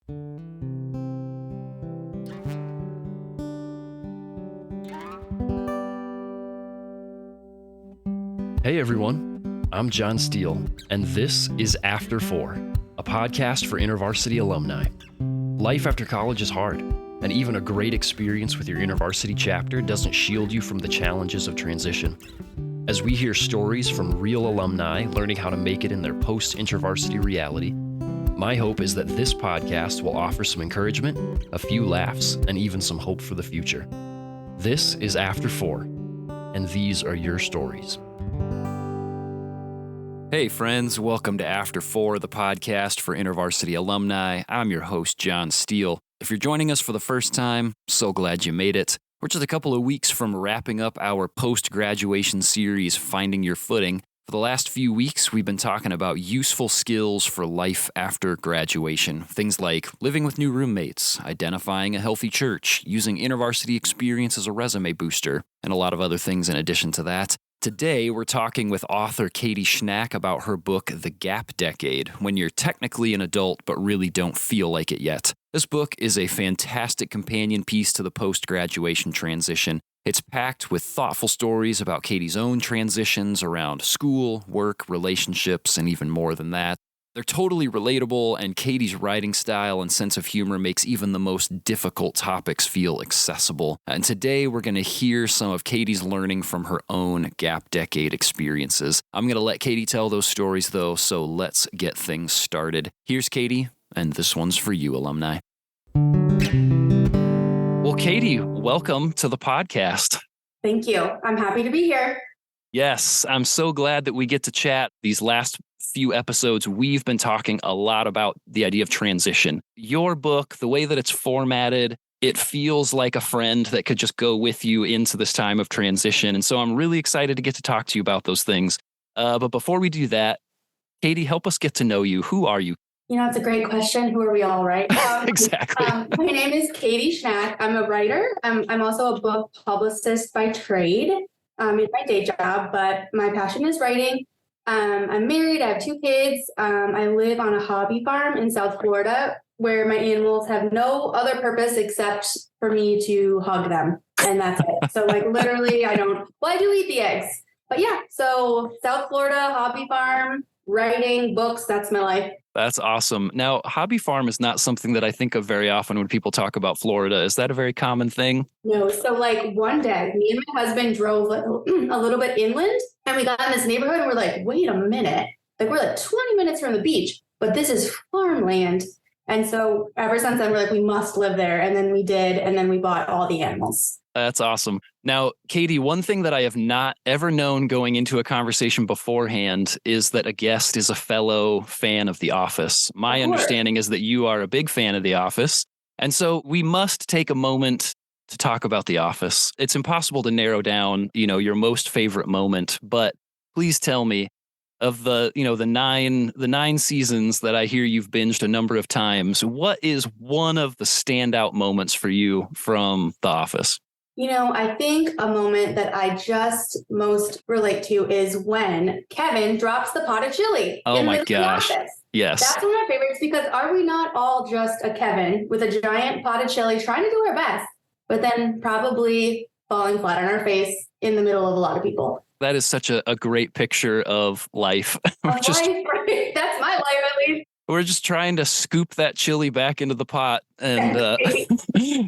Hey everyone, I'm John Steele, and this is After 4, a podcast for InterVarsity alumni. Life after college is hard, and even a great experience with your InterVarsity chapter doesn't shield you from the challenges of transition. As we hear stories from real alumni learning how to make it in their post-InterVarsity reality, my hope is that this podcast will offer some encouragement, a few laughs, and even some hope for the future. This is After 4, and these are your stories. Hey friends, welcome to After 4, the podcast for InterVarsity alumni. I'm your host, John Steele. If you're joining us for the first time, so glad you made it. We're just a couple of weeks from wrapping up our post-graduation series, Finding Your Footing. For the last few weeks, we've been talking about useful skills for life after graduation. Things like living with new roommates, identifying a healthy church, using InterVarsity experience as a resume booster, and a lot of other things in addition to that. Today, we're talking with author Katie Schnack about her book, The Gap Decade, When You're Technically an Adult but Really Don't Feel Like It Yet. This book is a fantastic companion piece to the post-graduation transition. It's packed with thoughtful stories about Katie's own transitions around school, work, relationships, and even more than that. They're totally relatable, and Katie's writing style and sense of humor makes even the most difficult topics feel accessible. And today, we're going to hear some of Katie's learning from her own Gap Decade experiences. I'm going to let Katie tell those stories, though, so let's get things started. Here's Katie, and this one's for you, alumni. Well, Katie, welcome to the podcast. Thank you. I'm happy to be here. Yes, I'm so glad that we get to chat. These last few episodes, we've been talking a lot about the idea of transition. Your book, the way that it's formatted, it feels like a friend that could just go with you into this time of transition. And so I'm really excited to get to talk to you about those things. But before we do that, Katie, help us get to know you. Who are you? You know, it's a great question. Who are we all, right? Exactly. My name is Katie Schnack. I'm a writer. I'm also a book publicist by trade in my day job, but my passion is writing. I'm married. I have 2 kids. I live on a hobby farm in South Florida where my animals have no other purpose except for me to hug them. And that's it. So like literally I do eat the eggs. But yeah, so South Florida, hobby farm, writing, books, that's my life. That's awesome. Now, hobby farm is not something that I think of very often when people talk about Florida. Is that a very common thing? No. So like one day, me and my husband drove like a little bit inland and we got in this neighborhood and we're like, wait a minute. Like we're like 20 minutes from the beach, but this is farmland. And so ever since then, we're like, we must live there. And then we did. And then we bought all the animals. That's awesome. Now, Katie, one thing that I have not ever known going into a conversation beforehand is that a guest is a fellow fan of The Office. My understanding is that you are a big fan of The Office. And so we must take a moment to talk about The Office. It's impossible to narrow down, your most favorite moment, but please tell me of the 9 seasons that I hear you've binged a number of times, what is one of the standout moments for you from The Office? I think a moment that I just most relate to is when Kevin drops the pot of chili. Oh my gosh. Yes. That's one of my favorites because are we not all just a Kevin with a giant pot of chili trying to do our best, but then probably falling flat on our face in the middle of a lot of people? That is such a great picture of life. Life, right? That's my life at least. We're just trying to scoop that chili back into the pot and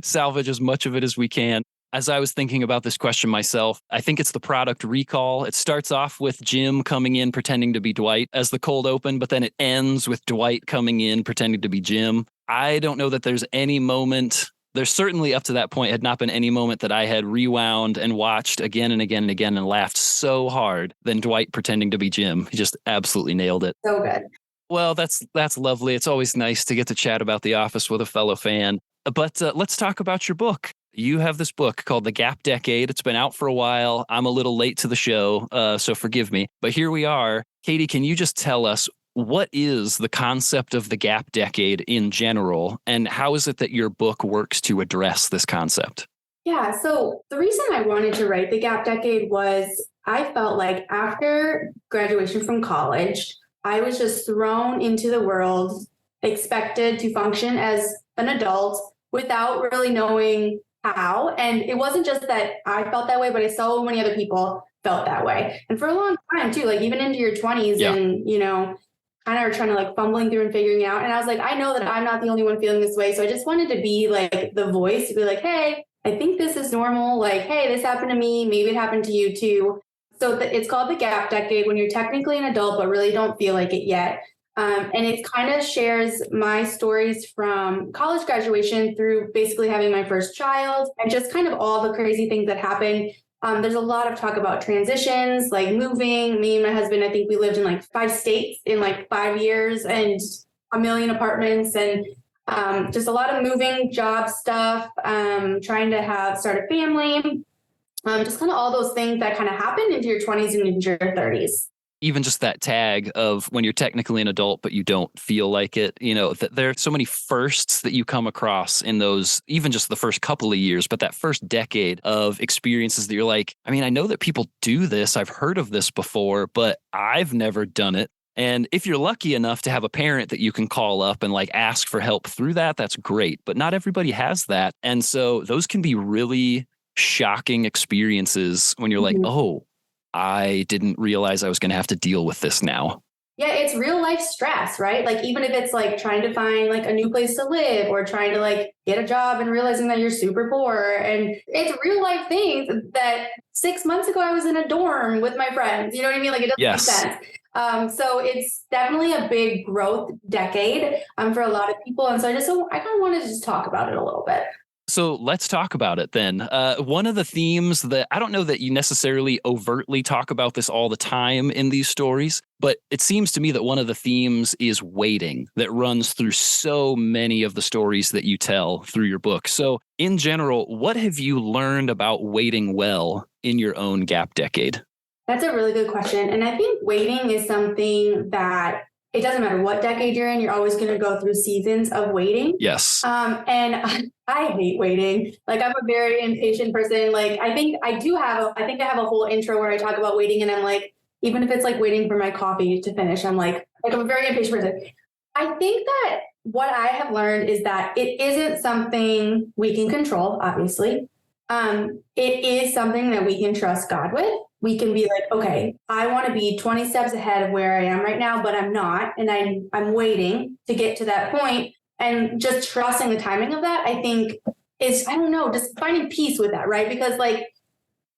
salvage as much of it as we can. As I was thinking about this question myself, I think it's the product recall. It starts off with Jim coming in pretending to be Dwight as the cold open, but then it ends with Dwight coming in pretending to be Jim. I don't know that there's any moment. There's certainly up to that point had not been any moment that I had rewound and watched again and again and again and laughed so hard than Dwight pretending to be Jim. He just absolutely nailed it. So good. Well, that's lovely. It's always nice to get to chat about The Office with a fellow fan. But let's talk about your book. You have this book called The Gap Decade. It's been out for a while. I'm a little late to the show, so forgive me. But here we are. Katie, can you just tell us what is the concept of the Gap Decade in general, and how is it that your book works to address this concept? Yeah, so the reason I wanted to write The Gap Decade was I felt like after graduation from college, I was just thrown into the world expected to function as an adult without really knowing how. And it wasn't just that I felt that way, but so many other people felt that way. And for a long time too, like even into your 20s and, you know, kind of are trying to like fumbling through and figuring it out. And I was like, I know that I'm not the only one feeling this way. So I just wanted to be like the voice to be like, hey, I think this is normal. Like, hey, this happened to me. Maybe it happened to you too. So it's called the gap decade, when you're technically an adult, but really don't feel like it yet. And it kind of shares my stories from college graduation through basically having my first child and just kind of all the crazy things that happen. There's a lot of talk about transitions, like moving. Me and my husband, I think we lived in like 5 states in like 5 years and a million apartments, and just a lot of moving, job stuff, trying to start a family, just kind of all those things that kind of happen into your 20s and into your 30s. Even just that tag of when you're technically an adult, but you don't feel like it, you know, that there are so many firsts that you come across in those, even just the first couple of years, but that first decade of experiences that you're like, I mean, I know that people do this. I've heard of this before, but I've never done it. And if you're lucky enough to have a parent that you can call up and like ask for help through that, that's great. But not everybody has that. And so those can be really shocking experiences when you're like, oh, I didn't realize I was going to have to deal with this now. Yeah, it's real life stress, right? Like even if it's like trying to find like a new place to live or trying to like get a job and realizing that you're super poor, and it's real life things that 6 months ago I was in a dorm with my friends. You know what I mean? Like it doesn't make sense. So it's definitely a big growth decade for a lot of people. And so I kind of wanted to just talk about it a little bit. So let's talk about it then. One of the themes that I don't know that you necessarily overtly talk about this all the time in these stories, but it seems to me that one of the themes is waiting that runs through so many of the stories that you tell through your book. So in general, what have you learned about waiting well in your own gap decade? That's a really good question. And I think waiting is something that it doesn't matter what decade you're in, you're always going to go through seasons of waiting. Yes. And I hate waiting. Like I'm a very impatient person. Like I think I have a whole intro where I talk about waiting, and I'm like, even if it's like waiting for my coffee to finish, I'm like I'm a very impatient person. I think that what I have learned is that it isn't something we can control, obviously. It is something that we can trust God with. We can be like, okay, I want to be 20 steps ahead of where I am right now, but I'm not. And I'm waiting to get to that point, and just trusting the timing of that, I think is, I don't know, just finding peace with that, right? Because like,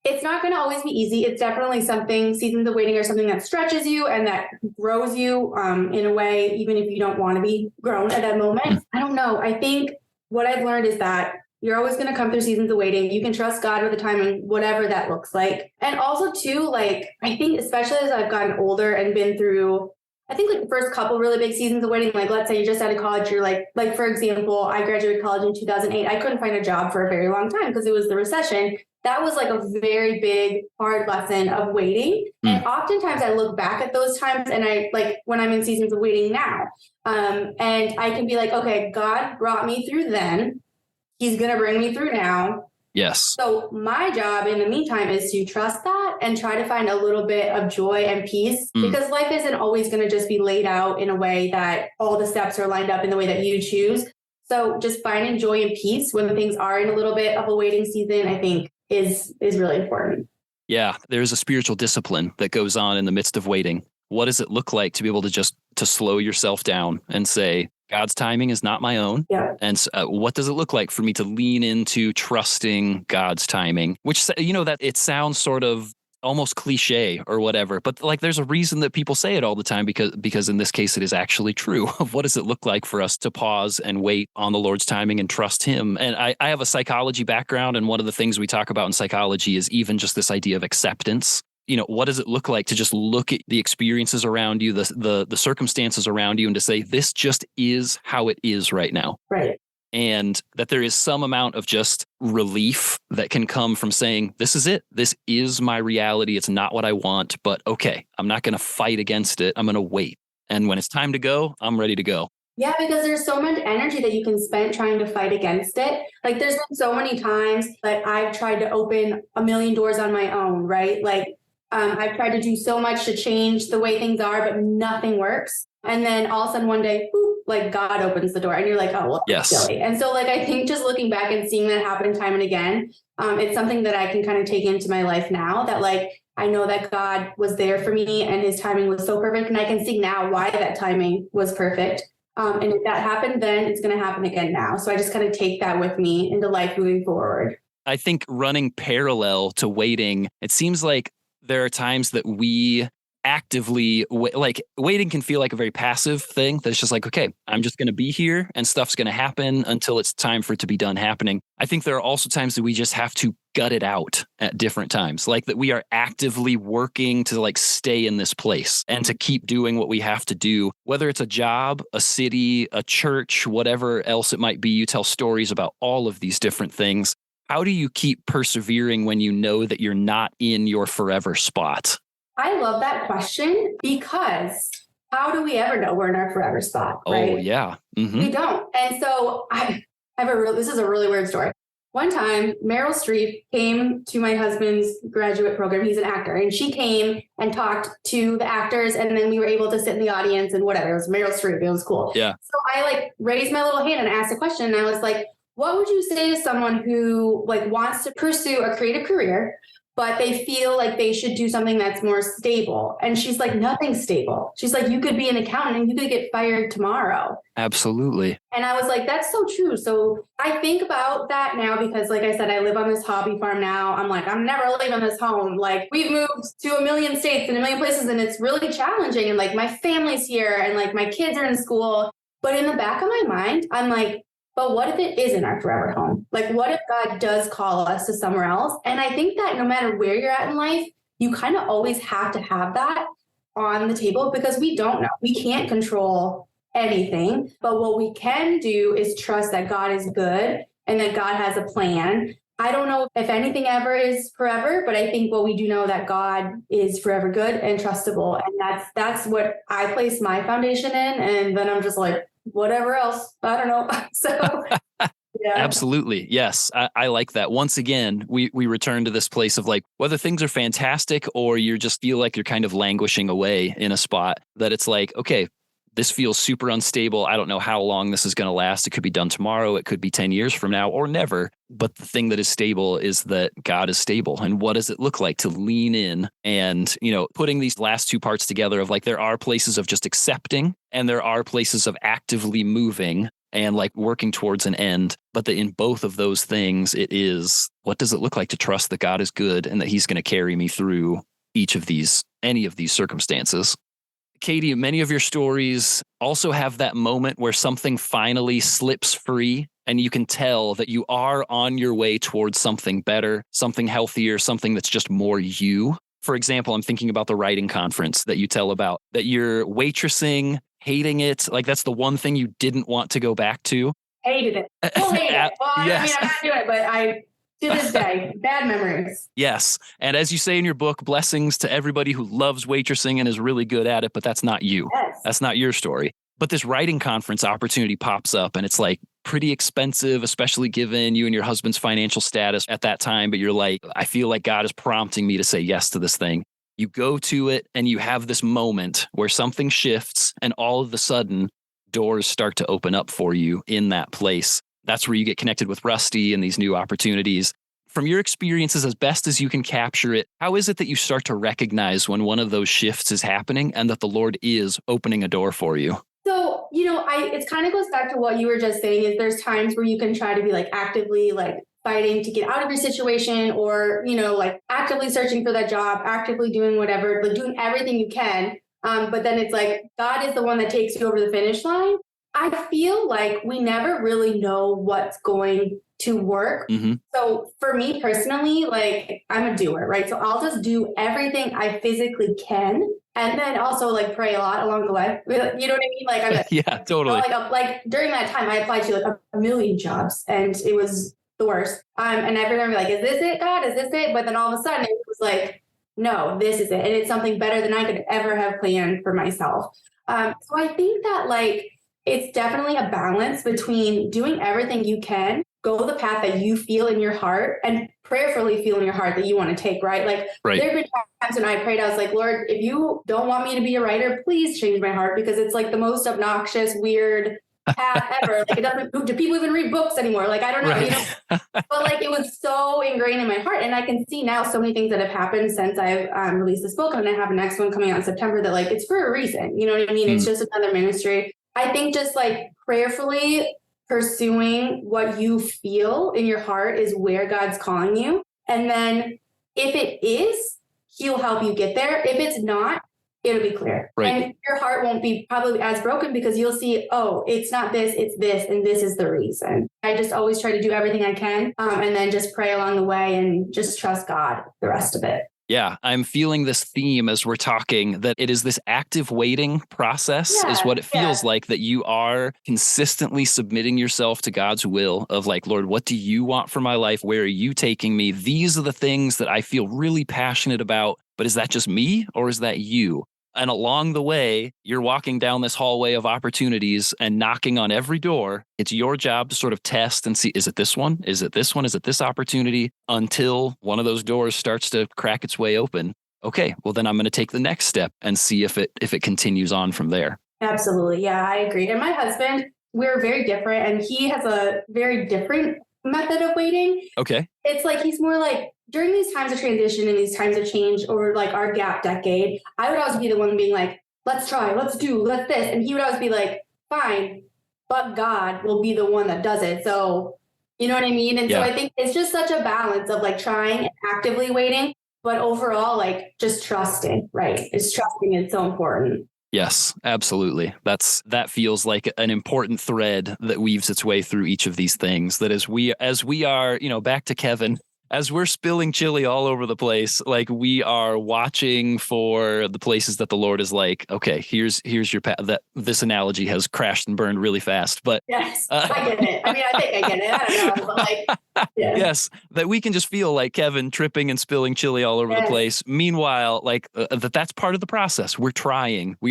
it's not going to always be easy. It's definitely something, seasons of waiting are something that stretches you and that grows you in a way, even if you don't want to be grown at that moment. I don't know. I think what I've learned is that you're always going to come through seasons of waiting. You can trust God with the timing, whatever that looks like. And also too, like, I think especially as I've gotten older and been through, I think like the first couple really big seasons of waiting, like let's say you're just out of college, you're like for example, I graduated college in 2008. I couldn't find a job for a very long time because it was the recession. That was like a very big, hard lesson of waiting. And oftentimes I look back at those times and I like when I'm in seasons of waiting now, and I can be like, okay, God brought me through then. He's going to bring me through now. Yes. So my job in the meantime is to trust that and try to find a little bit of joy and peace, because life isn't always going to just be laid out in a way that all the steps are lined up in the way that you choose. So just finding joy and peace when things are in a little bit of a waiting season, I think is really important. Yeah, there's a spiritual discipline that goes on in the midst of waiting. What does it look like to be able to slow yourself down and say, God's timing is not my own. Yeah. And what does it look like for me to lean into trusting God's timing? Which, you know, that it sounds sort of almost cliche or whatever, but like there's a reason that people say it all the time because in this case it is actually true. Of what does it look like for us to pause and wait on the Lord's timing and trust Him? And I have a psychology background, and one of the things we talk about in psychology is even just this idea of acceptance. You know, what does it look like to just look at the experiences around you, the circumstances around you, and to say, this just is how it is right now. Right. And that there is some amount of just relief that can come from saying, this is it. This is my reality. It's not what I want, but okay, I'm not going to fight against it. I'm going to wait. And when it's time to go, I'm ready to go. Yeah, because there's so much energy that you can spend trying to fight against it. Like there's been so many times that I've tried to open a million doors on my own, right? Like I've tried to do so much to change the way things are, but nothing works. And then all of a sudden one day, boop, like God opens the door and you're like, oh, well, that's Yes. silly. And so like, I think just looking back and seeing that happen time and again, it's something that I can kind of take into my life now, that like, I know that God was there for me and his timing was so perfect. And I can see now why that timing was perfect. And if that happened, then it's going to happen again now. So I just kind of take that with me into life moving forward. I think running parallel to waiting, it seems like there are times that we actively like waiting can feel like a very passive thing that's just like, okay, I'm just going to be here and stuff's going to happen until it's time for it to be done happening. I think there are also times that we just have to gut it out at different times, like that we are actively working to like stay in this place and to keep doing what we have to do, whether it's a job, a city, a church, whatever else it might be. You tell stories about all of these different things. How do you keep persevering when you know that you're not in your forever spot? I love that question, because how do we ever know we're in our forever spot? Right? Oh, yeah. Mm-hmm. We don't. And so I have this is a really weird story. One time, Meryl Streep came to my husband's graduate program. He's an actor. And she came and talked to the actors. And then we were able to sit in the audience and whatever. It was Meryl Streep. It was cool. Yeah. So I like raised my little hand and asked a question. And I was like, what would you say to someone who like wants to pursue a creative career, but they feel like they should do something that's more stable? And she's like, nothing's stable. She's like, you could be an accountant and you could get fired tomorrow. Absolutely. And I was like, that's so true. So I think about that now because, like I said, I live on this hobby farm now. I'm like, I'm never leaving this home. Like, we've moved to a million states and a million places, and it's really challenging. And like, my family's here and like my kids are in school. But in the back of my mind, I'm like, but what if it isn't our forever home? Like, what if God does call us to somewhere else? And I think that no matter where you're at in life, you kind of always have to have that on the table, because we don't know. We can't control anything. But what we can do is trust that God is good and that God has a plan. I don't know if anything ever is forever, but I think what we do know that God is forever good and trustable. And that's what I place my foundation in. And then I'm just like, whatever else, I don't know. So, yeah. Absolutely. Yes. I like that. Once again, we return to this place of like, whether things are fantastic or you just feel like you're kind of languishing away in a spot, that it's like, okay, this feels super unstable. I don't know how long this is going to last. It could be done tomorrow. It could be 10 years from now or never. But the thing that is stable is that God is stable. And what does it look like to lean in and, putting these last two parts together of like, there are places of just accepting and there are places of actively moving and like working towards an end. But that in both of those things, it is, what does it look like to trust that God is good and that he's going to carry me through any of these circumstances? Katie, many of your stories also have that moment where something finally slips free and you can tell that you are on your way towards something better, something healthier, something that's just more you. For example, I'm thinking about the writing conference that you tell about, that you're waitressing, hating it. Like, that's the one thing you didn't want to go back to. Hated it. Still hate it. Well, yes. I'm not doing it, but to this day, bad memories. Yes. And as you say in your book, blessings to everybody who loves waitressing and is really good at it, but that's not you. Yes. That's not your story. But this writing conference opportunity pops up and it's like pretty expensive, especially given you and your husband's financial status at that time. But you're like, I feel like God is prompting me to say yes to this thing. You go to it and you have this moment where something shifts and all of a sudden doors start to open up for you in that place. That's where you get connected with Rusty and these new opportunities. From your experiences, as best as you can capture it, how is it that you start to recognize when one of those shifts is happening and that the Lord is opening a door for you? So, it kind of goes back to what you were just saying, is there's times where you can try to be like actively like fighting to get out of your situation, or, like actively searching for that job, actively doing whatever, like doing everything you can. But then it's like, God is the one that takes you over the finish line. I feel like we never really know what's going to work. Mm-hmm. So for me personally, like, I'm a doer, right? So I'll just do everything I physically can. And then also like pray a lot along the way. You know what I mean? Like, I'm yeah, totally. Like during that time, I applied to like a million jobs and it was the worst. And I remember like, is this it, God? Is this it? But then all of a sudden it was like, no, this is it. And it's something better than I could ever have planned for myself. So I think that like, it's definitely a balance between doing everything you can, go the path that you feel in your heart and prayerfully feel in your heart that you want to take, right? Like Right. there have been times when I prayed, I was like, Lord, if you don't want me to be a writer, please change my heart, because it's like the most obnoxious, weird path ever. Like it doesn't, do people even read books anymore? Like, I don't know, Right. you know, but like it was so ingrained in my heart. And I can see now so many things that have happened since I've released this book, and I have the next one coming out in September, that like, it's for a reason. You know what I mean? It's just another ministry. I think just like prayerfully pursuing what you feel in your heart is where God's calling you. And then if it is, he'll help you get there. If it's not, it'll be clear. Right. And your heart won't be probably as broken, because you'll see, oh, it's not this, it's this, and this is the reason. I just always try to do everything I can, and then just pray along the way and just trust God the rest of it. Yeah, I'm feeling this theme as we're talking, that it is this active waiting process is what it feels like, that you are consistently submitting yourself to God's will of like, Lord, what do you want for my life? Where are you taking me? These are the things that I feel really passionate about, but is that just me or is that you? And along the way, you're walking down this hallway of opportunities and knocking on every door. It's your job to sort of test and see, is it this one? Is it this one? Is it this opportunity? Until one of those doors starts to crack its way open. Okay, well, then I'm going to take the next step and see if it continues on from there. Absolutely. Yeah, I agree. And my husband, we're very different, and he has a very different method of waiting. Okay. It's like, he's more like, during these times of transition and these times of change over like our gap decade, I would always be the one being like, let's try, let's do, let's this. And he would always be like, fine, but God will be the one that does it. So, you know what I mean? And so I think it's just such a balance of like trying and actively waiting, but overall, like just trusting, right? It's trusting is so important. Yes, absolutely. That feels like an important thread that weaves its way through each of these things. That as we are, back to Kevin, as we're spilling chili all over the place, like we are watching for the places that the Lord is like, okay, here's your path. That this analogy has crashed and burned really fast, but yes, I get it. I mean, I think I get it. I don't know, but like, yes, that we can just feel like Kevin tripping and spilling chili all over the place. Meanwhile, like that's part of the process. We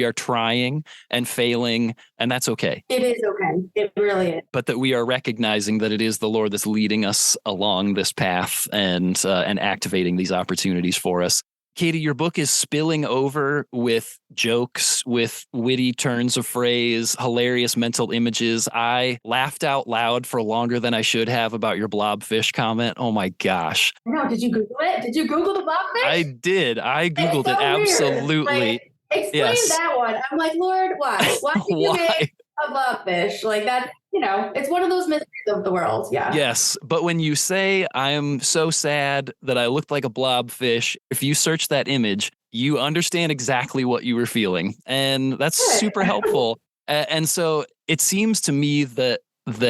are trying and failing, and that's okay. It is okay. It really is. But that we are recognizing that it is the Lord that's leading us along this path and activating these opportunities for us. Katie, your book is spilling over with jokes, with witty turns of phrase, hilarious mental images. I laughed out loud for longer than I should have about your blobfish comment. Oh my gosh. No, did you Google it? Did you Google the blobfish? I did. I Googled it. Absolutely. Like, explain that one. I'm like, Lord, why? Why did you make a blobfish? Like that, it's one of those mysteries of the world. Yeah. Yes. But when you say, I'm so sad that I looked like a blobfish, if you search that image, you understand exactly what you were feeling. And that's super helpful. And so it seems to me that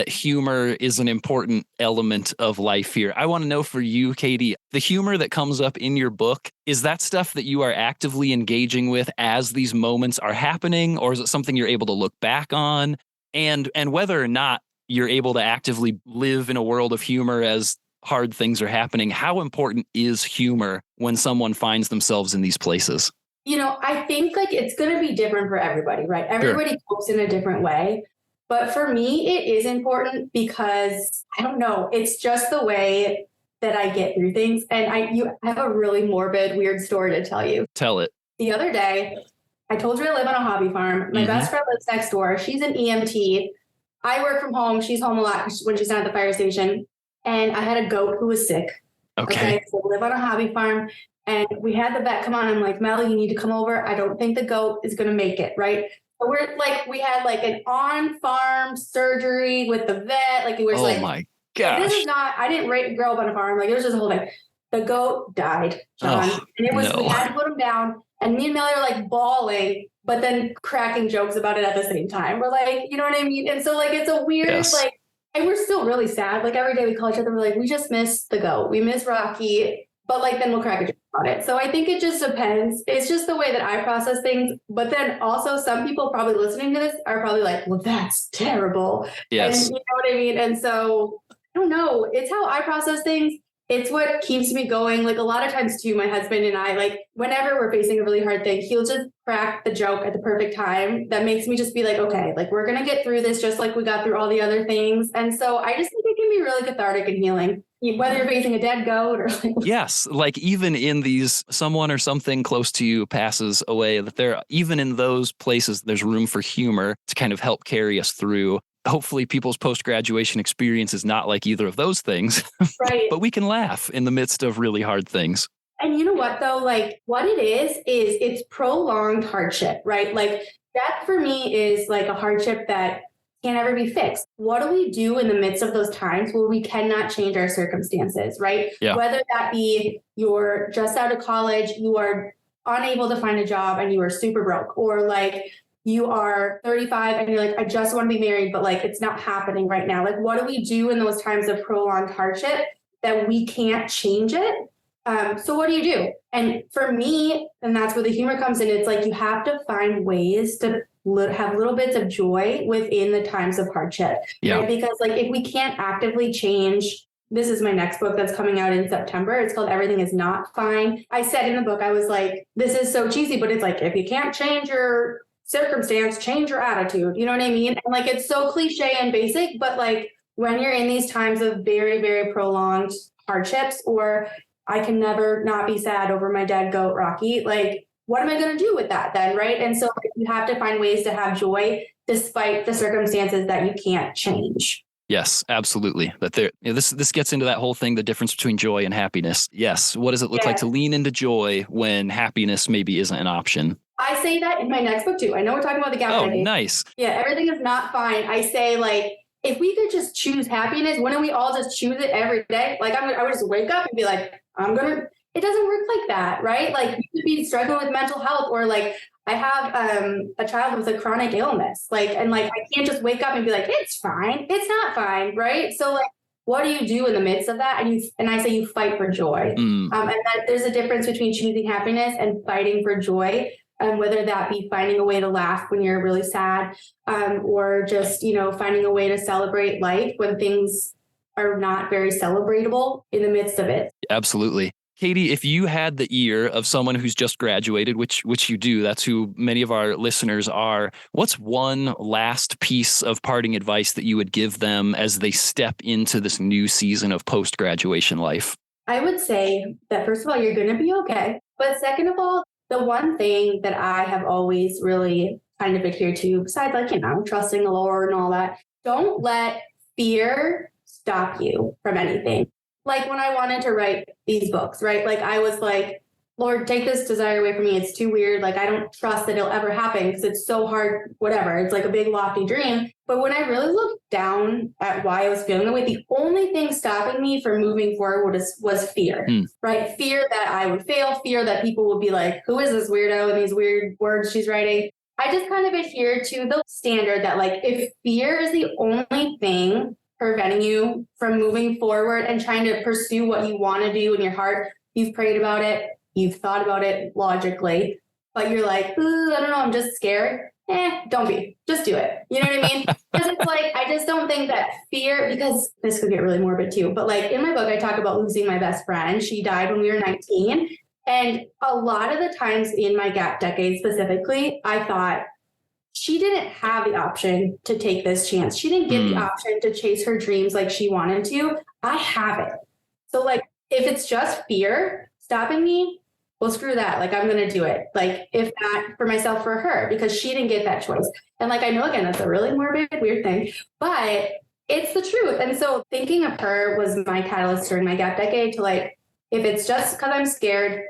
humor is an important element of life here. I want to know for you, Katie, the humor that comes up in your book, is that stuff that you are actively engaging with as these moments are happening, or is it something you're able to look back on? And whether or not you're able to actively live in a world of humor as hard things are happening, how important is humor when someone finds themselves in these places? I think like it's going to be different for everybody, right? Everybody copes in a different way. But for me, it is important because, I don't know, it's just the way that I get through things. And I have a really morbid, weird story to tell you. Tell it. The other day, I told you I live on a hobby farm. My best friend lives next door. She's an EMT. I work from home. She's home a lot when she's not at the fire station. And I had a goat who was sick. Okay. So I live on a hobby farm. And we had the vet come on. I'm like, Melly, you need to come over. I don't think the goat is going to make it, right? So we had like an on-farm surgery with the vet. Like it was my gosh. This is not, I didn't grow up on a farm. Like it was just a whole thing. The goat died, John. And it was, we had to put him down. And me and Melly are like bawling, but then cracking jokes about it at the same time. We're like, you know what I mean? And so like, it's a weird, and we're still really sad. Like every day we call each other, we're like, we just miss the goat. We miss Rocky, but like, then we'll crack a joke about it. So I think it just depends. It's just the way that I process things. But then also some people probably listening to this are probably like, well, that's terrible. Yes. And you know what I mean? And so I don't know. It's how I process things. It's what keeps me going. Like a lot of times too, my husband and I, like whenever we're facing a really hard thing, he'll just crack the joke at the perfect time. That makes me just be like, okay, like we're going to get through this just like we got through all the other things. And so I just think it can be really cathartic and healing, whether you're facing a dead goat or like. Yes, like even in these, someone or something close to you passes away, that there, even in those places, there's room for humor to kind of help carry us through. Hopefully people's post-graduation experience is not like either of those things, Right. but we can laugh in the midst of really hard things. And you know what, though? Like, what it is it's prolonged hardship, right? Like, that for me is like a hardship that can't ever be fixed. What do we do in the midst of those times where we cannot change our circumstances, right? Yeah. Whether that be you're just out of college, you are unable to find a job and you are super broke, or like you are 35 and you're like, I just want to be married, but like it's not happening right now. Like, what do we do in those times of prolonged hardship that we can't change it? So what do? And for me, and that's where the humor comes in, it's like you have to find ways to have little bits of joy within the times of hardship. Yeah. Right? Because like if we can't actively change, this is my next book that's coming out in September. It's called Everything Is Not Fine. I said in the book, I was like, this is so cheesy, but it's like, if you can't change your circumstance, change your attitude. You know what I mean? And like, it's so cliche and basic, but like when you're in these times of very, very prolonged hardships, or I can never not be sad over my dead goat, Rocky. Like, what am I going to do with that then, right? And so you have to find ways to have joy despite the circumstances that you can't change. Yes, absolutely. But there, this gets into that whole thing, the difference between joy and happiness. Yes. What does it look like to lean into joy when happiness maybe isn't an option? I say that in my next book too. I know we're talking about the gap decade. Nice. Yeah, Everything Is Not Fine. I say like, if we could just choose happiness, wouldn't we all just choose it every day? Like I would just wake up and be like, it doesn't work like that, right? Like you could be struggling with mental health, or like I have a child with a chronic illness, and I can't just wake up and be like, it's fine. It's not fine, right? So like, what do you do in the midst of that? And I say you fight for joy. And that there's a difference between choosing happiness and fighting for joy. And whether that be finding a way to laugh when you're really sad, or just, finding a way to celebrate life when things are not very celebratable in the midst of it. Absolutely. Katie, if you had the ear of someone who's just graduated, which you do, that's who many of our listeners are, what's one last piece of parting advice that you would give them as they step into this new season of post-graduation life? I would say that, first of all, you're going to be okay. But second of all, the one thing that I have always really kind of adhered to, besides trusting the Lord and all that, don't let fear stop you from anything. Like when I wanted to write these books, right? Like I was like, Lord, take this desire away from me. It's too weird. Like I don't trust that it'll ever happen because it's so hard, whatever. It's like a big lofty dream. But when I really looked down at why I was feeling the way, the only thing stopping me from moving forward was fear, right? Fear that I would fail, fear that people would be like, who is this weirdo and these weird words she's writing? I just kind of adhere to the standard that like, if fear is the only thing preventing you from moving forward and trying to pursue what you want to do in your heart, you've prayed about it, you've thought about it logically, but you're like, I don't know, I'm just scared. Don't be. Just do it. You know what I mean? Because it's like, I just don't think that fear, because this could get really morbid too, but like in my book, I talk about losing my best friend. She died when we were 19. And a lot of the times in my gap decade specifically, I thought, she didn't have the option to take this chance. She didn't get the option to chase her dreams like she wanted to. I have it. So like, if it's just fear stopping me, well, screw that. Like, I'm going to do it. Like, if not for myself, for her, because she didn't get that choice. And like, I know, again, that's a really morbid, weird thing, but it's the truth. And so thinking of her was my catalyst during my gap decade to like, if it's just because I'm scared,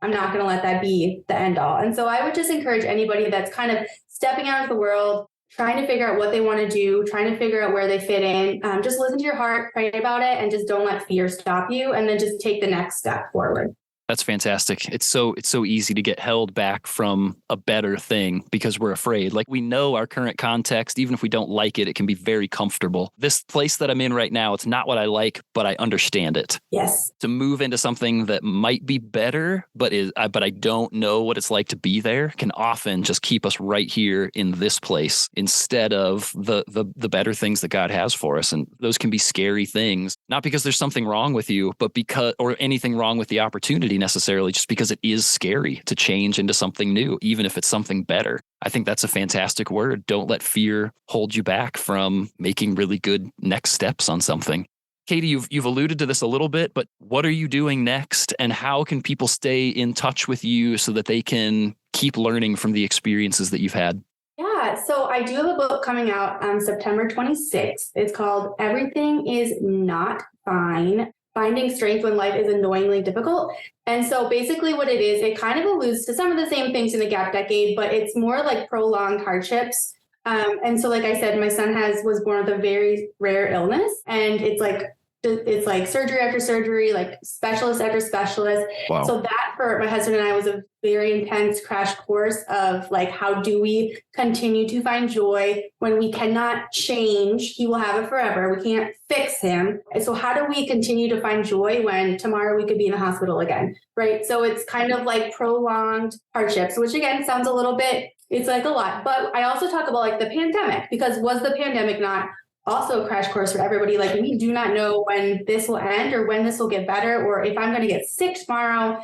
I'm not going to let that be the end all. And so I would just encourage anybody that's kind of stepping out of the world, trying to figure out what they want to do, trying to figure out where they fit in. Just listen to your heart, pray about it, and just don't let fear stop you. And then just take the next step forward. That's fantastic. It's so easy to get held back from a better thing because we're afraid. Like we know our current context, even if we don't like it, it can be very comfortable. This place that I'm in right now, it's not what I like, but I understand it. Yes. To move into something that might be better, but I don't know what it's like to be there, can often just keep us right here in this place instead of the better things that God has for us. And those can be scary things, not because there's something wrong with you, but or anything wrong with the opportunity necessarily, just because it is scary to change into something new, even if it's something better. I think that's a fantastic word. Don't let fear hold you back from making really good next steps on something. Katie, you've alluded to this a little bit, but what are you doing next, and how can people stay in touch with you so that they can keep learning from the experiences that you've had? Yeah, so I do have a book coming out on September 26th. It's called Everything is Not Fine, Finding Strength When Life is Annoyingly Difficult. And so basically what it is, it kind of alludes to some of the same things in the gap decade, but it's more like prolonged hardships. And so like I said, my son was born with a very rare illness, and it's like surgery after surgery, like specialist after specialist. Wow. So that for my husband and I was a very intense crash course of like, how do we continue to find joy when we cannot change? He will have it forever. We can't fix him. And so how do we continue to find joy when tomorrow we could be in the hospital again, right? So it's kind of like prolonged hardships, which again sounds a little bit, it's like a lot. But I also talk about like the pandemic, because was the pandemic not also a crash course for everybody? Like, we do not know when this will end or when this will get better, or if I'm going to get sick tomorrow.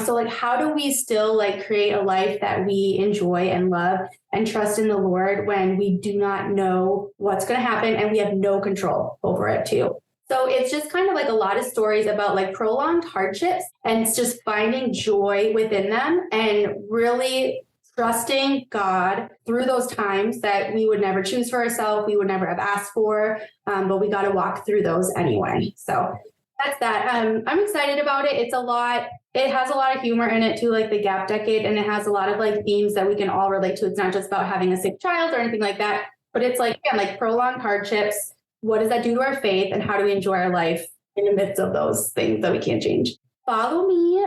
So like, how do we still like create a life that we enjoy and love and trust in the Lord when we do not know what's going to happen and we have no control over it too? So it's just kind of like a lot of stories about like prolonged hardships, and it's just finding joy within them and really trusting God through those times that we would never choose for ourselves, we would never have asked for, but we got to walk through those anyway. So that's that. I'm excited about it. It's a lot. It has a lot of humor in it too, like the gap decade, and it has a lot of like themes that we can all relate to. It's not just about having a sick child or anything like that, but it's like, again, like prolonged hardships. What does that do to our faith, and how do we enjoy our life in the midst of those things that we can't change? Follow me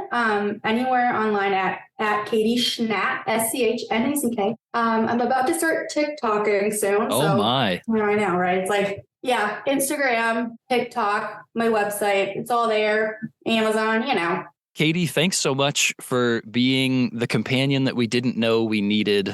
anywhere online at Katie Schnack, SCHNACK. I'm about to start TikToking soon. Oh, so, my. I know, right? It's like, yeah, Instagram, TikTok, my website, it's all there. Amazon, you know. Katie, thanks so much for being the companion that we didn't know we needed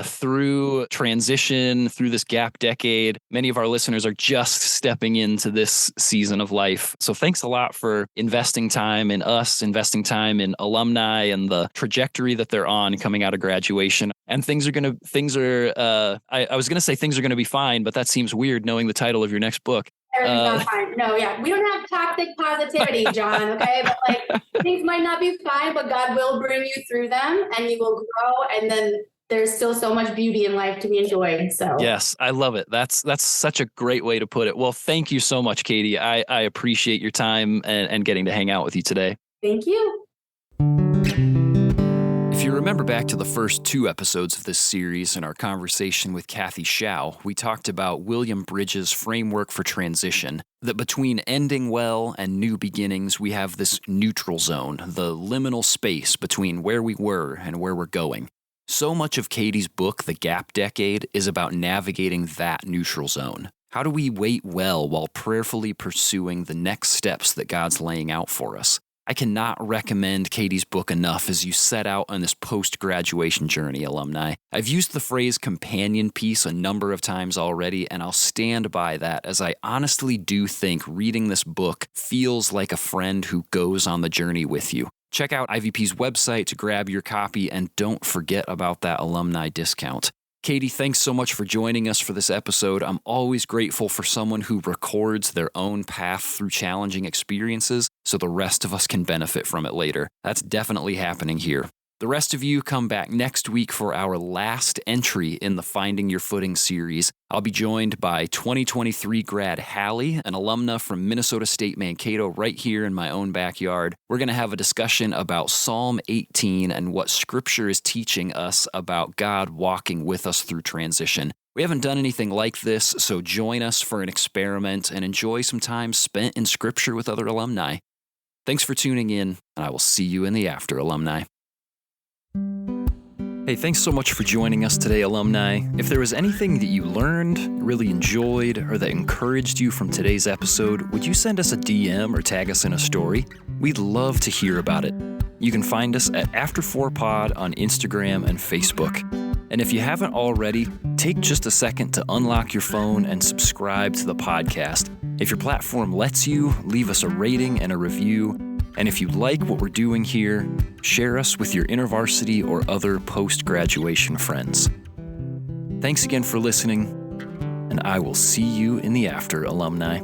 through transition, through this gap decade. Many of our listeners are just stepping into this season of life. So thanks a lot for investing time in us, investing time in alumni and the trajectory that they're on coming out of graduation. And I was going to say things are going to be fine, but that seems weird knowing the title of your next book. Everything's not fine. No, yeah. We don't have toxic positivity, John, okay? But like, things might not be fine, but God will bring you through them and you will grow. And then there's still so much beauty in life to be enjoyed. So yes, I love it. That's such a great way to put it. Well, thank you so much, Katie. I appreciate your time and getting to hang out with you today. Thank you. If you remember back to the first 2 episodes of this series in our conversation with Katie Schnack, we talked about William Bridges' framework for transition, that between ending well and new beginnings, we have this neutral zone, the liminal space between where we were and where we're going. So much of Katie's book, The Gap Decade, is about navigating that neutral zone. How do we wait well while prayerfully pursuing the next steps that God's laying out for us? I cannot recommend Katie's book enough as you set out on this post-graduation journey, alumni. I've used the phrase companion piece a number of times already, and I'll stand by that, as I honestly do think reading this book feels like a friend who goes on the journey with you. Check out IVP's website to grab your copy, and don't forget about that alumni discount. Katie, thanks so much for joining us for this episode. I'm always grateful for someone who records their own path through challenging experiences so the rest of us can benefit from it later. That's definitely happening here. The rest of you come back next week for our last entry in the Finding Your Footing series. I'll be joined by 2023 grad Hallie, an alumna from Minnesota State Mankato, right here in my own backyard. We're going to have a discussion about Psalm 18 and what Scripture is teaching us about God walking with us through transition. We haven't done anything like this, so join us for an experiment and enjoy some time spent in Scripture with other alumni. Thanks for tuning in, and I will see you in the after, alumni. Hey, thanks so much for joining us today, alumni. If there was anything that you learned, really enjoyed, or that encouraged you from today's episode, would you send us a DM or tag us in a story? We'd love to hear about it. You can find us at After4Pod on Instagram and Facebook. And if you haven't already, take just a second to unlock your phone and subscribe to the podcast. If your platform lets you, leave us a rating and a review. And if you like what we're doing here, share us with your InterVarsity or other post-graduation friends. Thanks again for listening, and I will see you in the after, alumni.